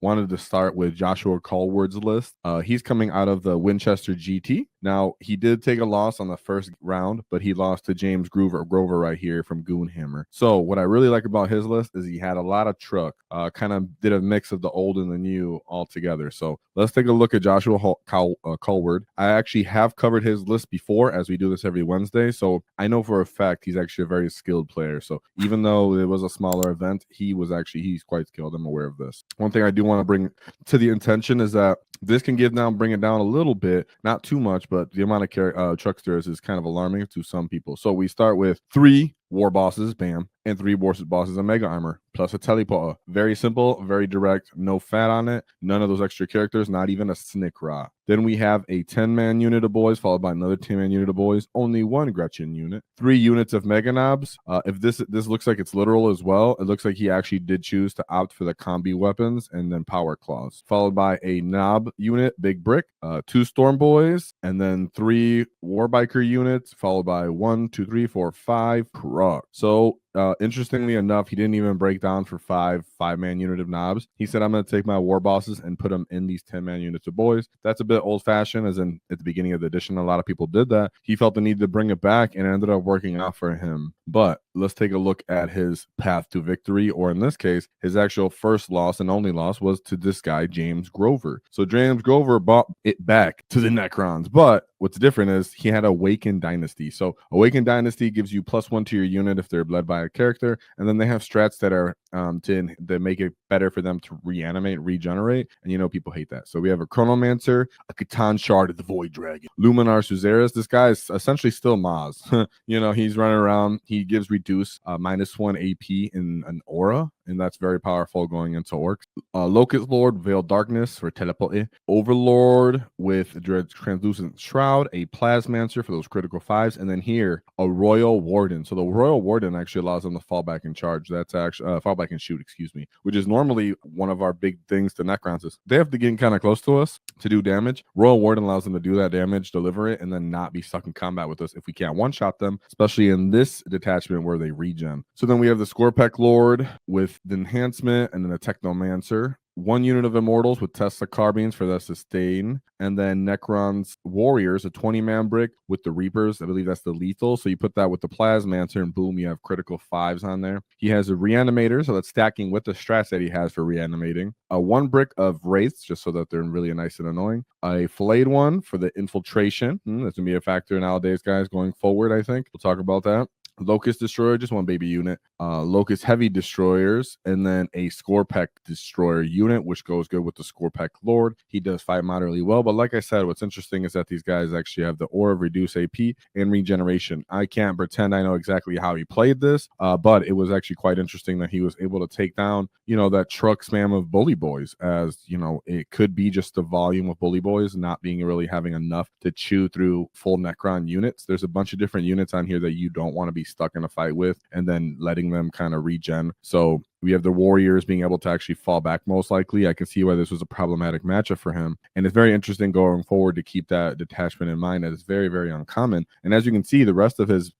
wanted to start with Joshua Cowlard's list. He's coming out of the Winchester GT. Now, he did take a loss on the first round, but he lost to James Grover right here from Goonhammer. So what I really like about his list is he had a lot of truck, kind of did a mix of the old and the new all together. So let's take a look at Joshua Cowlard. I actually have covered his list before, as we do this every Wednesday. So I know for a fact he's actually a very skilled player. So even though it was a smaller event, he's quite skilled. I'm aware of this. One thing I do want to bring to the intention is that this can bring it down a little bit, not too much, but the amount of trucksters is kind of alarming to some people. So we start with 3 Warbosses, bam, and 3 Warbosses and Mega Armor, plus a teleporter. Very simple, very direct, no fat on it, none of those extra characters, not even a Snickra. Then we have a 10-man unit of boys, followed by another 10-man unit of boys, only 1 Gretchen unit, 3 units of Mega Knobs. If this looks like it's literal as well, it looks like he actually did choose to opt for the combi weapons and then power claws, followed by a Knob unit, Big Brick, 2 Storm Boys, and then 3 Warbiker units, followed by 1, 2, 3, 4, 5 Truck. So interestingly enough, he didn't even break down for 5-man unit of knobs. He said, I'm going to take my war bosses and put them in these 10-man units of boys. That's a bit old-fashioned, as in at the beginning of the edition, a lot of people did that. He felt the need to bring it back, and it ended up working out for him. But let's take a look at his path to victory, or in this case, his actual first loss and only loss was to this guy, James Grover. So James Grover brought it back to the Necrons, but what's different is he had Awakened Dynasty. So Awakened Dynasty gives you +1 to your unit if they're led by a character, and then they have strats that are to make it better for them to regenerate, and you know people hate that. So we have a Chronomancer, a Catan Shard of the Void Dragon, Luminar Suzeris. This guy is essentially still Maz. You know, he's running around. He gives reduce -1 AP in an aura, and that's very powerful going into orcs. Locust Lord, Veiled Darkness for teleport. Overlord with Translucent Shroud, a Plasmancer for those critical 5s, and then here a Royal Warden. So the Royal Warden actually allows them to fall back and charge. That's actually fall back and shoot, excuse me, which is normally one of our big things to Necrons is they have to get kind of close to us to do damage. Royal Warden allows them to do that damage, deliver it, and then not be stuck in combat with us if we can't one-shot them, especially in this detachment where they regen. So then we have the Scorpec Lord with the enhancement, and then the Technomancer. 1 unit of Immortals with Tesla Carbines for the sustain, and then Necrons Warriors, a 20-man brick with the Reapers. I believe that's the lethal. So you put that with the Plasmancer, and boom, you have critical 5s on there. He has a Reanimator, so that's stacking with the strats that he has for reanimating. 1 brick of Wraiths, just so that they're really nice and annoying. A flayed one for the infiltration. That's going to be a factor nowadays, guys, going forward, I think. We'll talk about that. Locust Destroyer, just 1 baby unit. Locust Heavy Destroyers, and then a Scorpec Destroyer unit, which goes good with the Scorpec Lord. He does fight moderately well, but like I said, what's interesting is that these guys actually have the aura of Reduce AP and Regeneration. I can't pretend I know exactly how he played this, but it was actually quite interesting that he was able to take down, you know, that truck spam of Bully Boyz, as, you know, it could be just the volume of Bully Boyz not being really having enough to chew through full Necron units. There's a bunch of different units on here that you don't want to be stuck in a fight with and then letting them kind of regen. So we have the Warriors being able to actually fall back most likely. I can see why this was a problematic matchup for him. And it's very interesting going forward to keep that detachment in mind. That is very, very uncommon. And as you can see, the rest of his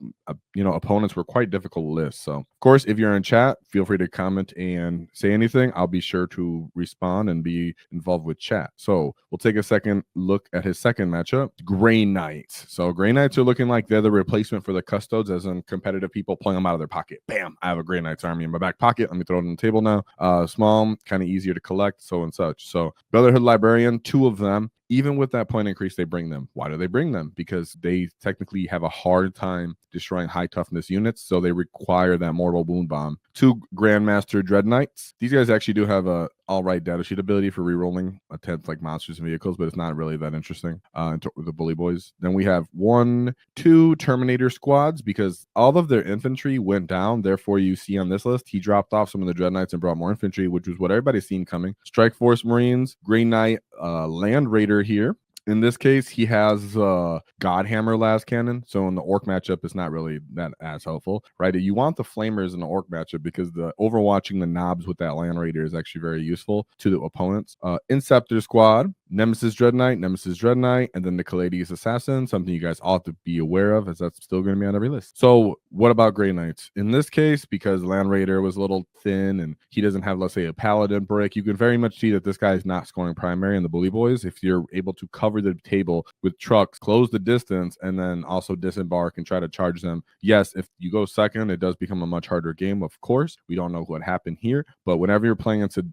opponents were quite difficult lists. So, of course, if you're in chat, feel free to comment and say anything. I'll be sure to respond and be involved with chat. So we'll take a second look at his second matchup, Grey Knights. So Grey Knights are looking like they're the replacement for the Custodes, as in competitive people pulling them out of their pocket. Bam, I have a Grey Knights army in my back pocket. Let me throw it on the table now. Small, kind of easier to collect, so and such. So Brotherhood Librarian, 2 of them. Even with that point increase, they bring them. Why do they bring them? Because they technically have a hard time destroying high toughness units, so they require that mortal wound bomb. 2 Grandmaster Dread Knights. These guys actually do have a all-right data sheet ability for rerolling attempts like monsters and vehicles, but it's not really that interesting with the Bully Boyz. Then we have 1, 2 Terminator squads, because all of their infantry went down. Therefore, you see on this list, he dropped off some of the Dread Knights and brought more infantry, which was what everybody's seen coming. Strike Force Marines, Grey Knight, Land Raider here. In this case, he has Godhammer Last Cannon. So in the Orc matchup, it's not really that as helpful, right? You want the Flamers in the Orc matchup because the overwatching the knobs with that Land Raider is actually very useful to the opponents. Inceptor Squad, Nemesis Dread Knight, and then the Caladius Assassin, something you guys ought to be aware of, as that's still going to be on every list. So what about Grey Knights? In this case, because Land Raider was a little thin and he doesn't have, let's say, a Paladin brick, you can very much see that this guy is not scoring primary in the Bully Boys. If you're able to cover the table with trucks, close the distance, and then also disembark and try to charge them, yes, if you go second, it does become a much harder game, of course. We don't know what happened here, but whenever you're playing into,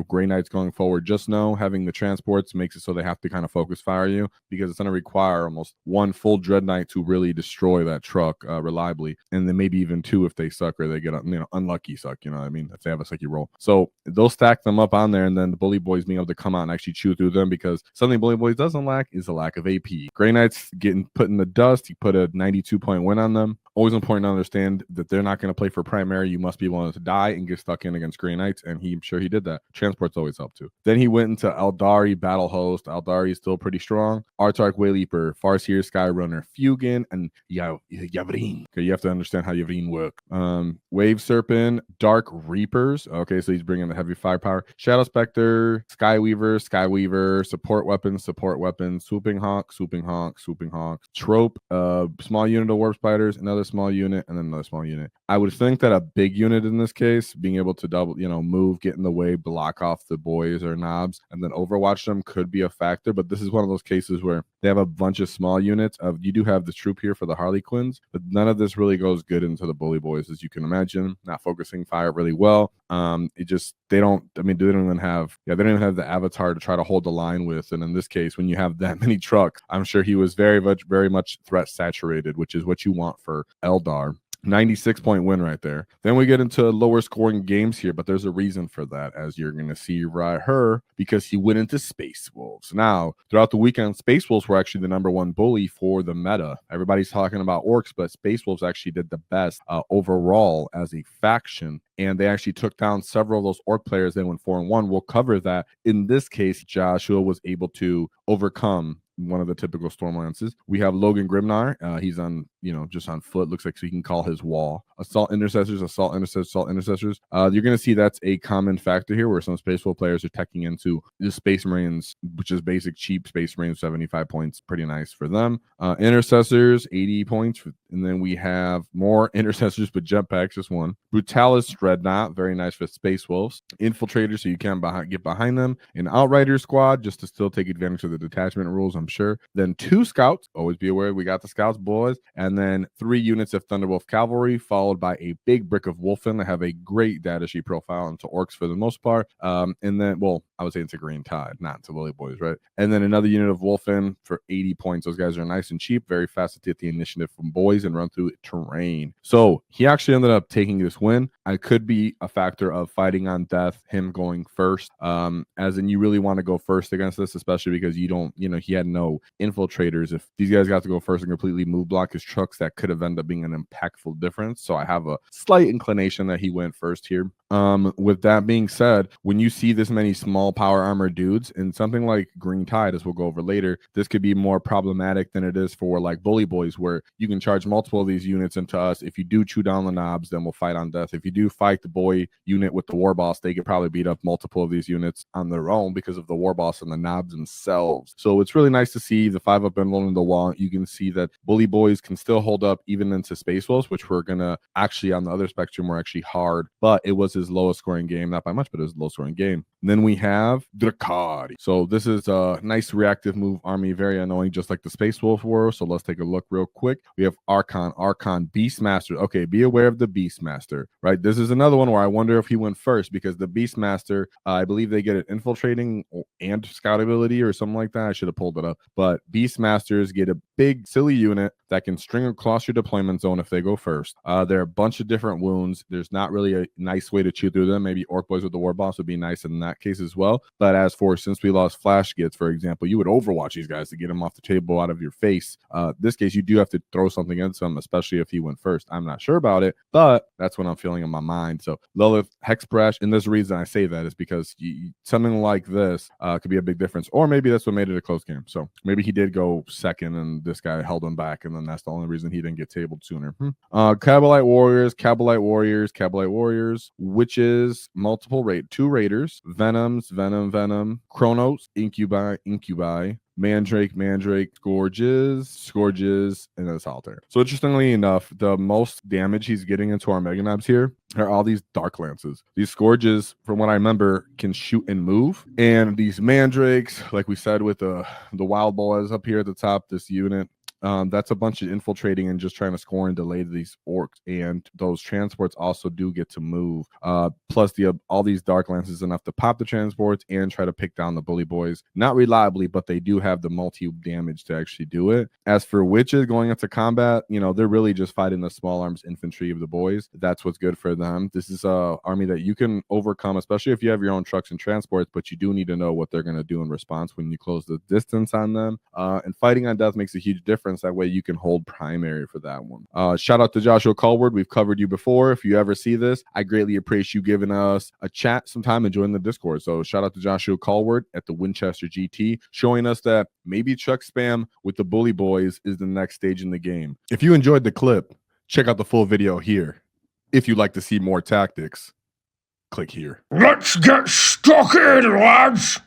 Grey Knights going forward, just know having the transports makes it so they have to kind of focus fire you, because it's going to require almost one full Dread Knight to really destroy that truck reliably, and then maybe even two if they suck or they get unlucky suck, if they have a sucky roll. So they'll stack them up on there, and then the Bully Boys being able to come out and actually chew through them, because something Bully Boys doesn't lack is a lack of AP. Grey Knights getting put in the dust. He put a 92-point win on them. Always important to understand that they're not going to play for primary. You must be willing to die and get stuck in against Grey Knights, and I'm sure he did that. Transports always help too. Then he went into Aeldari Battle Host. Aeldari is still pretty strong. Artark Wayleaper, Farseer Skyrunner, Fugan, and Yavrin. Okay, you have to understand how Yavrin work. Wave Serpent, Dark Reapers. Okay, so he's bringing the heavy firepower. Shadow Spectre, Skyweaver, support weapons, Swooping Hawk, Trope, small unit of Warp Spiders, another small unit, and then another small unit. I would think that a big unit in this case, being able to double, move, get in the way, block off the boys or knobs, and then overwatch them could be a factor, but this is one of those cases where they have a bunch of small units. You do have the troop here for the Harlequins, but none of this really goes good into the Bully Boys, as you can imagine. Not focusing fire really well. They don't even have the avatar to try to hold the line with, and in this case, when you have that many trucks, I'm sure he was very much threat saturated, which is what you want for Eldar. 96-point win right there. Then we get into lower scoring games here, but there's a reason for that, as you're going to see right here, because he went into Space Wolves. Now, throughout the weekend, Space Wolves were actually the number one bully for the meta. Everybody's talking about Orks, but Space Wolves actually did the best overall as a faction, and they actually took down several of those Ork players. They went 4-1. We'll cover that. In this case, Joshua was able to overcome one of the typical Stormlances. We have Logan Grimnar. He's on, just on foot. Looks like so he can call his wall. Assault Intercessors. You're going to see that's a common factor here, where some Space Wolf players are teching into the Space Marines, which is basic cheap Space Marines, 75 points. Pretty nice for them. Intercessors, 80 points. And then we have more Intercessors, but jetpacks, just one. Brutalis Dreadnought, very nice for Space Wolves. Infiltrators, so you can get behind them. An Outrider squad, just to still take advantage of the detachment rules, I'm sure. Then 2 scouts, always be aware we got the scouts, boys. And then 3 units of Thunderwolf Cavalry, followed by a big brick of Wolfen. I have a great data sheet profile into Orks for the most part. And then, I would say it's a Green Tide, not into Bully Boys, right? And then another unit of Wolfen for 80 points. Those guys are nice and cheap, very fast to get the initiative from boys and run through terrain. So he actually ended up taking this win. I could be a factor of fighting on death, him going first, as in you really want to go first against this, especially because you don't, he had no infiltrators. If these guys got to go first and completely move block his trucks, that could have ended up being an impactful difference. So I have a slight inclination that he went first here. With that being said, when you see this many small power armor dudes in something like Green Tide, as we'll go over later, this could be more problematic than it is for like Bully Boys, where you can charge multiple of these units into us. If you do chew down the knobs, then we'll fight on death. If you do fight the boy unit with the war boss, they could probably beat up multiple of these units on their own because of the war boss and the knobs themselves. So it's really nice to see the 5-up emblem in the wall. You can see that Bully Boys can still hold up even into Space Wolves, which we're gonna actually on the other spectrum were actually hard, but it was his lowest scoring game, not by much, but it was a low scoring game. And then we have Drukhari. So this is a nice reactive move army, very annoying, just like the Space Wolf were. So let's take a look real quick. We have Archon Beastmaster. Okay, be aware of the Beastmaster, right? This is another one where I wonder if he went first, because the Beastmaster, I believe they get an infiltrating and scout ability or something like that. I should have pulled it up. But Beastmasters get a big silly unit that can string across your deployment zone if they go first. There are a bunch of different wounds. There's not really a nice way to chew through them. Maybe Ork Boys with the War Boss would be nice in that case as well. But as for since we lost Flash Gits, for example, you would overwatch these guys to get them off the table out of your face. This case, you do have to throw something against them, especially if he went first. I'm not sure about it, but that's what I'm feeling in my mind. So Lilith, Hexbrash, and this reason I say that is because something like this could be a big difference. Or maybe that's what made it a close game. So maybe he did go second and this guy held him back, and then that's the only reason he didn't get tabled sooner. Cabalite Warriors, Witches, multiple 2 raiders, Venoms, Venom, Chronos, Incubi, Mandrake, Scourges, and Assaulter. So interestingly enough, the most damage he's getting into our Mega Knobs here are all these Dark Lances. These Scourges, from what I remember, can shoot and move. And these Mandrakes, like we said with the Wild Boys up here at the top, this unit, that's a bunch of infiltrating and just trying to score and delay these orcs, and those transports also do get to move. Plus all these Dark Lances enough to pop the transports and try to pick down the Bully Boys. Not reliably, but they do have the multi damage to actually do it. As for witches going into combat, you know, they're really just fighting the small arms infantry of the boys. That's what's good for them. This is a army that you can overcome, especially if you have your own trucks and transports, but you do need to know what they're going to do in response when you close the distance on them. And fighting on death makes a huge difference. That way you can hold primary for that one. Shout out to Joshua Cowlard. We've covered you before. If you ever see this, I greatly appreciate you giving us a chat sometime and joining the Discord. So shout out to Joshua Cowlard at the Winchester GT, showing us that maybe Trukk Spam with the Bully Boys is the next stage in the game. If you enjoyed the clip, check out the full video here. If you'd like to see more tactics, click here. Let's get stuck in, lads!